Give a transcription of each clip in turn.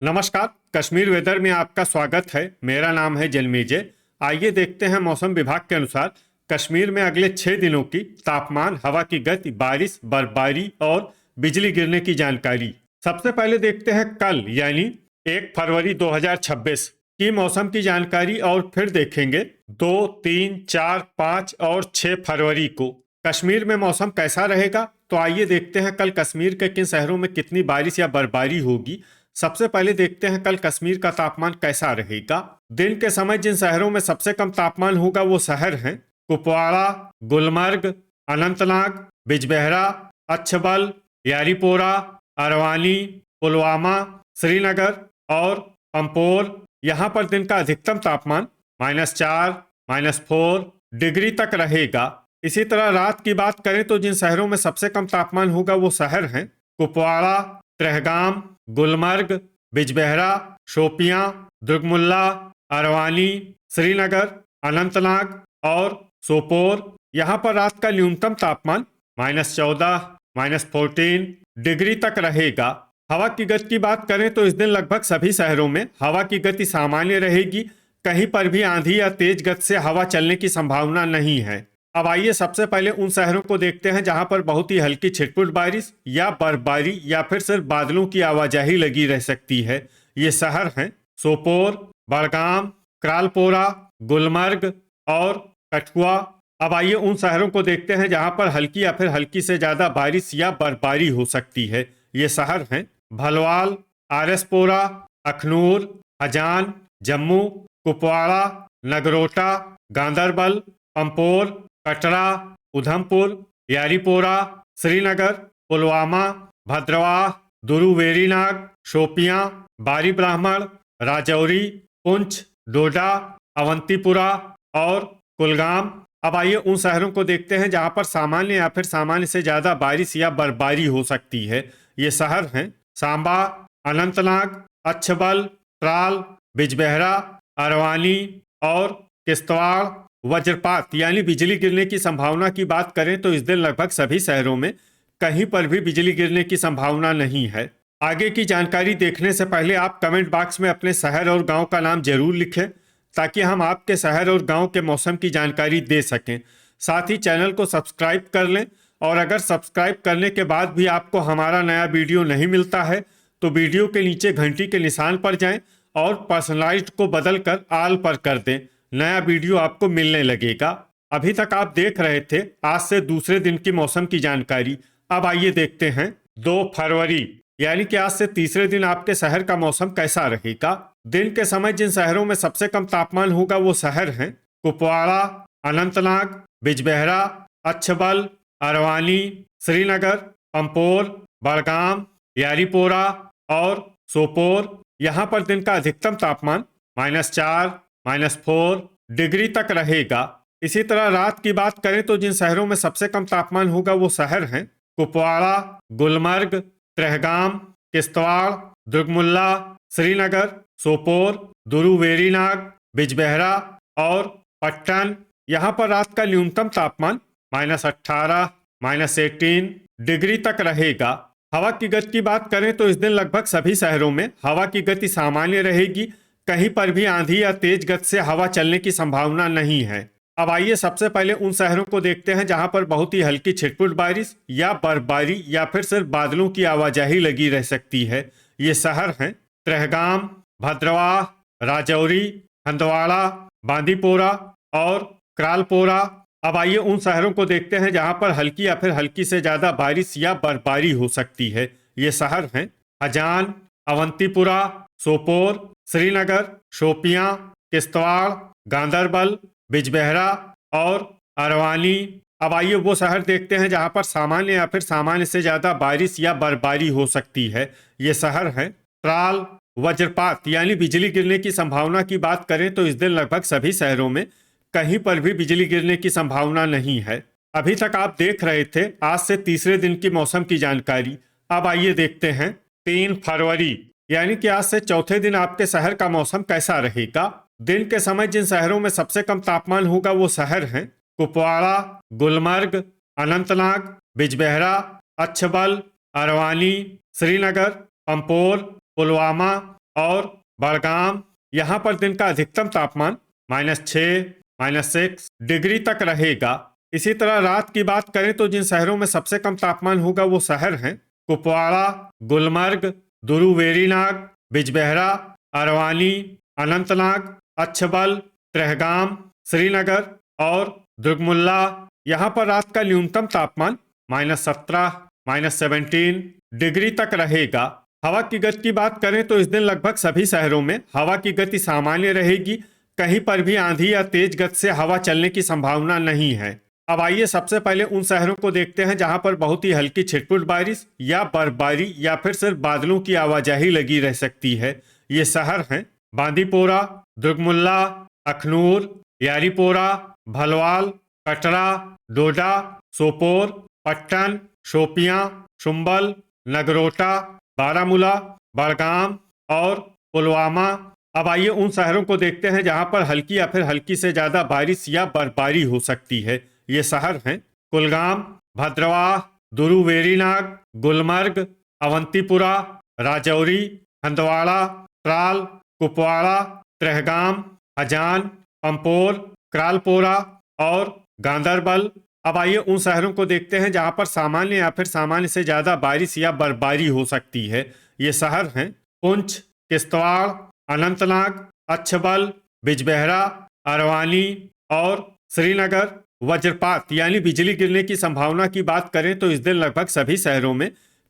नमस्कार। कश्मीर वेदर में आपका स्वागत है। मेरा नाम है जलमेजय। आइए देखते हैं मौसम विभाग के अनुसार कश्मीर में अगले 6 दिनों की तापमान, हवा की गति, बारिश, बर्फबारी और बिजली गिरने की जानकारी। सबसे पहले देखते हैं कल यानी 1 फरवरी 2026 की मौसम की जानकारी और फिर देखेंगे 2, 3, 4, 5 और 6 फरवरी को कश्मीर में मौसम कैसा रहेगा। तो आइए देखते हैं कल कश्मीर के किन शहरों में कितनी बारिश या बर्फबारी होगी। सबसे पहले देखते हैं कल कश्मीर का तापमान कैसा रहेगा। दिन के समय जिन शहरों में सबसे कम तापमान होगा वो शहर हैं कुपवाड़ा, गुलमर्ग, अनंतनाग, बिजबेहरा, अच्छबल, यारीपोरा, अरवानी, पुलवामा, श्रीनगर और पंपोर। यहाँ पर दिन का अधिकतम तापमान -4, -4 डिग्री तक रहेगा। इसी तरह रात की बात करें तो जिन शहरों में सबसे कम तापमान होगा वो शहर हैं कुपवाड़ा, त्रेहगाम, गुलमर्ग, बिजबेहरा, शोपियां, दुर्गमुल्ला, अरवानी, श्रीनगर, अनंतनाग और सोपोर। यहाँ पर रात का न्यूनतम तापमान -14, -14 डिग्री तक रहेगा। हवा की गति की बात करें तो इस दिन लगभग सभी शहरों में हवा की गति सामान्य रहेगी। कहीं पर भी आंधी या तेज गति से हवा चलने की संभावना नहीं है। अब आइए सबसे पहले उन शहरों को देखते हैं जहां पर बहुत ही हल्की छिटपुट बारिश या बर्फबारी या फिर सिर्फ बादलों की आवाजाही लगी रह सकती है। ये शहर हैं सोपोर, बड़गाम, क्रालपोरा, गुलमर्ग और कठुआ। अब आइए उन शहरों को देखते हैं जहां पर हल्की या फिर हल्की से ज्यादा बारिश या बर्फबारी हो सकती है। ये शहर हैं भलवाल, आरएसपोरा, अखनूर, हजान, जम्मू, कुपवाड़ा, नगरोटा, गांदरबल, पंपोर, कटरा, उधमपुर, यारीपोरा, श्रीनगर, पुलवामा, भद्रवाह, दुरुवेरीनाग, शोपियां, बारी ब्राह्मण, राजौरी, पुंछ, डोडा, अवंतीपुरा और कुलगाम। अब आइए उन शहरों को देखते हैं जहां पर सामान्य या फिर सामान्य से ज्यादा बारिश या बर्फबारी हो सकती है। ये शहर हैं सांबा, अनंतनाग, अच्छबल, त्राल, बिजबेहरा, अरवानी और किश्तवाड़। वज्रपात यानी बिजली गिरने की संभावना की बात करें तो इस दिन लगभग सभी शहरों में कहीं पर भी बिजली गिरने की संभावना नहीं है। आगे की जानकारी देखने से पहले आप कमेंट बॉक्स में अपने शहर और गांव का नाम जरूर लिखें ताकि हम आपके शहर और गांव के मौसम की जानकारी दे सकें। साथ ही चैनल को सब्सक्राइब कर लें और अगर सब्सक्राइब करने के बाद भी आपको हमारा नया वीडियो नहीं मिलता है तो वीडियो के नीचे घंटी के निशान पर जाएं और पर्सनलाइज्ड को बदलकर ऑल पर कर दें। नया वीडियो आपको मिलने लगेगा। अभी तक आप देख रहे थे आज से दूसरे दिन की मौसम की जानकारी। अब आइए देखते हैं 2 फरवरी यानी कि आज से तीसरे दिन आपके शहर का मौसम कैसा रहेगा। दिन के समय जिन शहरों में सबसे कम तापमान होगा वो शहर हैं कुपवाड़ा, अनंतनाग, बिजबेहरा, अच्छबल, अरवानी, श्रीनगर, पंपोर, बड़गाम, यारीपोरा और सोपोर। यहाँ पर दिन का अधिकतम तापमान -4, -4 डिग्री तक रहेगा। इसी तरह रात की बात करें तो जिन शहरों में सबसे कम तापमान होगा वो शहर हैं कुपवाड़ा, गुलमर्ग, त्रेहगाम, किश्तवाड़, दुर्गमुल्ला, श्रीनगर, सोपोर, दुरुवेरीनाग, बिजबेहरा और पट्टन। यहाँ पर रात का न्यूनतम तापमान -18, -18 डिग्री तक रहेगा। हवा की गति की बात करें तो इस दिन लगभग सभी शहरों में हवा की गति सामान्य रहेगी। कहीं पर भी आंधी या तेज गति से हवा चलने की संभावना नहीं है। अब आइए सबसे पहले उन शहरों को देखते हैं जहां पर बहुत ही हल्की छिटपुट बारिश या बर्फबारी या फिर सिर्फ बादलों की आवाजाही लगी रह सकती है। ये शहर हैं त्रेहगाम, भद्रवाह, राजौरी, हंदवाड़ा, बांदीपोरा और क्रालपोरा। अब आइए उन शहरों को देखते हैं जहां पर हल्की या फिर हल्की से ज्यादा बारिश या बर्फबारी हो सकती है। ये शहर हैं हजान, अवंतीपुरा, सोपोर, श्रीनगर, शोपियां, किश्तवाड़, गांदरबल, बिजबेहरा और अरवानी। अब आइए वो शहर देखते हैं जहां पर सामान्य या फिर सामान्य से ज्यादा बारिश या बर्फबारी हो सकती है। ये शहर हैं त्राल। वज्रपात यानी बिजली गिरने की संभावना की बात करें तो इस दिन लगभग सभी शहरों में कहीं पर भी बिजली गिरने की संभावना नहीं है। अभी तक आप देख रहे थे आज से तीसरे दिन की मौसम की जानकारी। अब आइए देखते हैं 3 फरवरी यानी कि आज से चौथे दिन आपके शहर का मौसम कैसा रहेगा। दिन के समय जिन शहरों में सबसे कम तापमान होगा वो शहर हैं कुपवाड़ा, गुलमर्ग, अनंतनाग, बिजबेहरा, अच्छबल, अरवानी, श्रीनगर, पंपोर, पुलवामा, और बड़गाम, यहाँ पर दिन का अधिकतम तापमान -6, -6 डिग्री तक रहेगा। इसी तरह रात की बात करें तो जिन शहरों में सबसे कम तापमान होगा वो शहर हैं कुपवाड़ा, गुलमर्ग, दुरुवेरीनाग, बिजबेहरा, अरवानी, अनंतनाग, अच्छबल, ट्रहगाम, श्रीनगर और दुर्गमुल्ला। यहाँ पर रात का न्यूनतम तापमान -17, -17 डिग्री तक रहेगा। हवा की गति की बात करें तो इस दिन लगभग सभी शहरों में हवा की गति सामान्य रहेगी। कहीं पर भी आंधी या तेज गति से हवा चलने की संभावना नहीं है। अब आइए सबसे पहले उन शहरों को देखते हैं जहां पर बहुत ही हल्की छिटपुट बारिश या बर्फबारी या फिर सिर्फ बादलों की आवाजाही लगी रह सकती है। ये शहर हैं बांदीपोरा, दुर्गमुल्ला, अखनूर, यारीपोरा, भलवाल, कटरा, डोडा, सोपोर, पट्टन, शोपियां, शुम्बल, नगरोटा, बारामूला, बड़गाम और पुलवामा। अब आइए उन शहरों को देखते हैं जहां पर हल्की या फिर हल्की से ज्यादा बारिश या बर्फबारी हो सकती है। ये शहर हैं कुलगाम, भद्रवाह, दुरुवेरीनाग, गुलमर्ग, अवंतीपुरा, राजौरी, हंदवाड़ा, ट्राल, कुपवाड़ा, ट्रहगाम, हजान, पंपोर, क्रालपोरा और गांदरबल। अब आइए उन शहरों को देखते हैं जहां पर सामान्य या फिर सामान्य से ज्यादा बारिश या बर्फबारी हो सकती है। ये शहर हैं पुंछ, किश्तवाड़, अनंतनाग, अच्छबल, बिजबेहरा, अरवानी और श्रीनगर। वज्रपात यानी बिजली गिरने की संभावना की बात करें तो इस दिन लगभग सभी शहरों में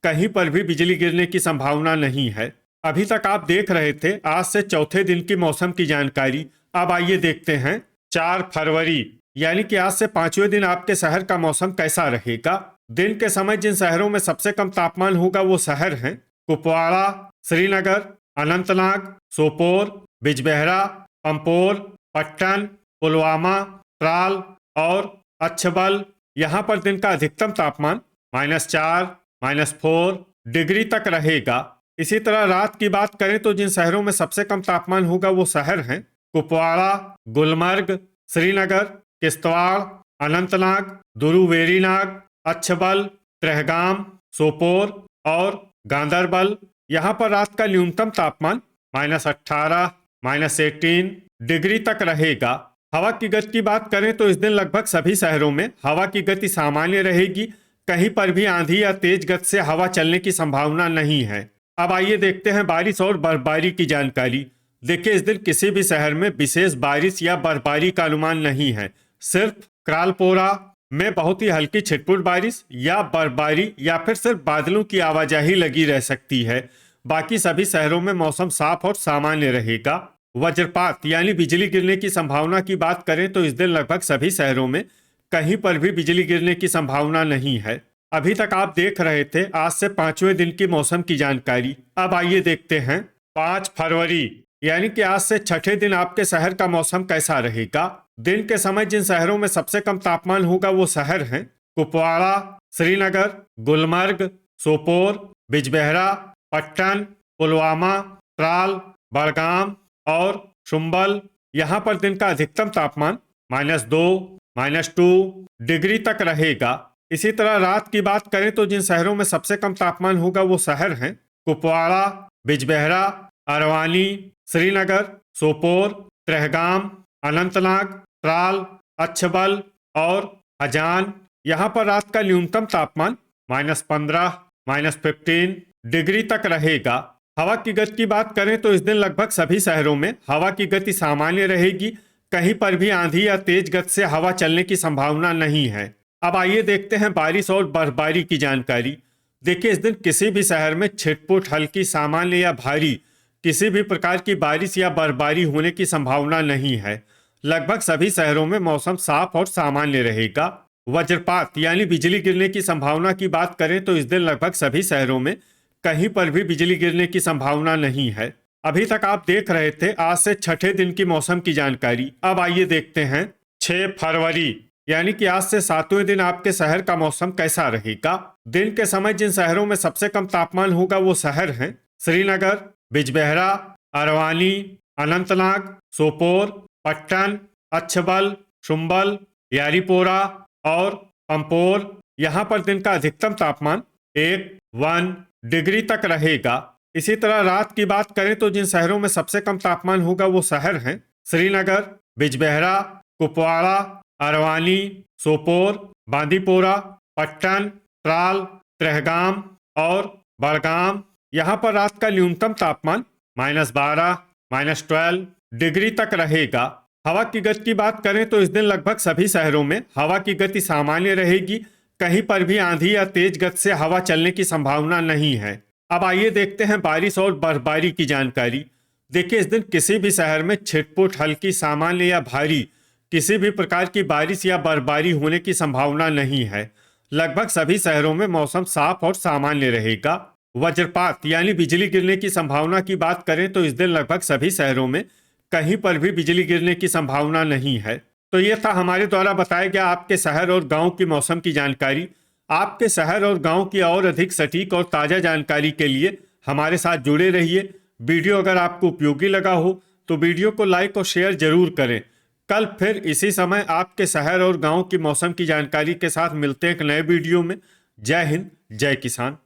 कहीं पर भी बिजली गिरने की संभावना नहीं है। अभी तक आप देख रहे थे आज से चौथे दिन की मौसम की जानकारी। अब आइए देखते हैं 4 फरवरी यानी कि आज से 5वें दिन आपके शहर का मौसम कैसा रहेगा। दिन के समय जिन शहरों में सबसे कम तापमान होगा वो शहर हैं कुपवाड़ा, श्रीनगर, अनंतनाग, सोपोर, बिजबेहरा, पंपोर, पट्टन, पुलवामा, ट्राल और अच्छबल। यहाँ पर दिन का अधिकतम तापमान -4, -4 डिग्री तक रहेगा। इसी तरह रात की बात करें तो जिन शहरों में सबसे कम तापमान होगा वो शहर हैं कुपवाड़ा, गुलमर्ग, श्रीनगर, किश्तवाड़, अनंतनाग, दुरुवेरीनाग, अच्छबल, ट्रहगाम, सोपोर और गांदरबल। यहाँ पर रात का न्यूनतम तापमान -18, -18 डिग्री तक रहेगा। हवा की गति की बात करें तो इस दिन लगभग सभी शहरों में हवा की गति सामान्य रहेगी। कहीं पर भी आंधी या तेज गति से हवा चलने की संभावना नहीं है। अब आइए देखते हैं बारिश और बर्फबारी की जानकारी। देखिए इस दिन किसी भी शहर में विशेष बारिश या बर्फबारी का अनुमान नहीं है। सिर्फ क्रालपोरा में बहुत ही हल्की छिटपुट बारिश या बर्फबारी या फिर सिर्फ बादलों की आवाजाही लगी रह सकती है। बाकी सभी शहरों में मौसम साफ और सामान्य रहेगा। वज्रपात यानी बिजली गिरने की संभावना की बात करें तो इस दिन लगभग सभी शहरों में कहीं पर भी बिजली गिरने की संभावना नहीं है। अभी तक आप देख रहे थे आज से 5वें दिन की मौसम की जानकारी। अब आइए देखते हैं 5 फरवरी यानी कि आज से 6ठे दिन आपके शहर का मौसम कैसा रहेगा। दिन के समय जिन शहरों में सबसे कम तापमान होगा वो शहर हैं कुपवाड़ा, श्रीनगर, गुलमर्ग, सोपोर, बिजबेहरा, पट्टन, पुलवामा, ट्राल, बड़गाम और शुम्बल। यहाँ पर दिन का अधिकतम तापमान -2, -2 डिग्री तक रहेगा। इसी तरह रात की बात करें तो जिन शहरों में सबसे कम तापमान होगा वो शहर हैं कुपवाड़ा, बिजबेहरा, अरवानी, श्रीनगर, सोपोर, ट्रहगाम, अनंतनाग, ट्राल, अच्छबल और हजान। यहाँ पर रात का न्यूनतम तापमान -15, -15 डिग्री तक रहेगा। हवा की गति की बात करें तो इस दिन लगभग सभी शहरों में हवा की गति सामान्य रहेगी। कहीं पर भी आंधी या तेज गति से हवा चलने की संभावना नहीं है। अब आइए देखते हैं बारिश और बर्फबारी की जानकारी। देखिए इस दिन किसी भी शहर में छिटपुट, हल्की, सामान्य या भारी किसी भी प्रकार की बारिश या बर्फबारी होने की संभावना नहीं है। लगभग सभी शहरों में मौसम साफ और सामान्य रहेगा। वज्रपात यानी बिजली गिरने की संभावना की बात करें तो इस दिन लगभग सभी शहरों में कहीं पर भी बिजली गिरने की संभावना नहीं है। अभी तक आप देख रहे थे आज से 6ठे दिन की मौसम की जानकारी। अब आइए देखते हैं 6 फरवरी यानी कि आज से 7वें दिन आपके शहर का मौसम कैसा रहेगा। दिन के समय जिन शहरों में सबसे कम तापमान होगा वो शहर हैं श्रीनगर, बिजबेहरा, अरवानी, अनंतनाग, सोपोर, पट्टन, अच्छबल, शुम्बल, यारीपोरा और पंपोर। यहाँ पर दिन का अधिकतम तापमान 1 डिग्री तक रहेगा। इसी तरह रात की बात करें तो जिन शहरों में सबसे कम तापमान होगा वो शहर हैं श्रीनगर, बिजबेहरा, कुपवाड़ा, अरवानी, सोपोर, बांदीपोरा, पट्टन, त्राल, त्रेहगाम और बड़गाम। यहाँ पर रात का न्यूनतम तापमान -12, -12 डिग्री तक रहेगा। हवा की गति की बात करें तो इस दिन लगभग सभी शहरों में हवा की गति सामान्य रहेगी। कहीं पर भी आंधी या तेज गति से हवा चलने की संभावना नहीं है। अब आइए देखते हैं बारिश और बर्फबारी की जानकारी। देखिए, इस दिन किसी भी शहर में छिटपुट, हल्की, सामान्य या भारी किसी भी प्रकार की बारिश या बर्फबारी होने की संभावना नहीं है। लगभग सभी शहरों में मौसम साफ और सामान्य रहेगा। वज्रपात यानी बिजली गिरने की संभावना की बात करें तो इस दिन लगभग सभी शहरों में कहीं पर भी बिजली गिरने की संभावना नहीं है। तो यह था हमारे द्वारा बताया गया आपके शहर और गांव की मौसम की जानकारी। आपके शहर और गांव की और अधिक सटीक और ताज़ा जानकारी के लिए हमारे साथ जुड़े रहिए। वीडियो अगर आपको उपयोगी लगा हो तो वीडियो को लाइक और शेयर जरूर करें। कल फिर इसी समय आपके शहर और गांव की मौसम की जानकारी के साथ मिलते हैं एक नए वीडियो में। जय हिंद, जय किसान।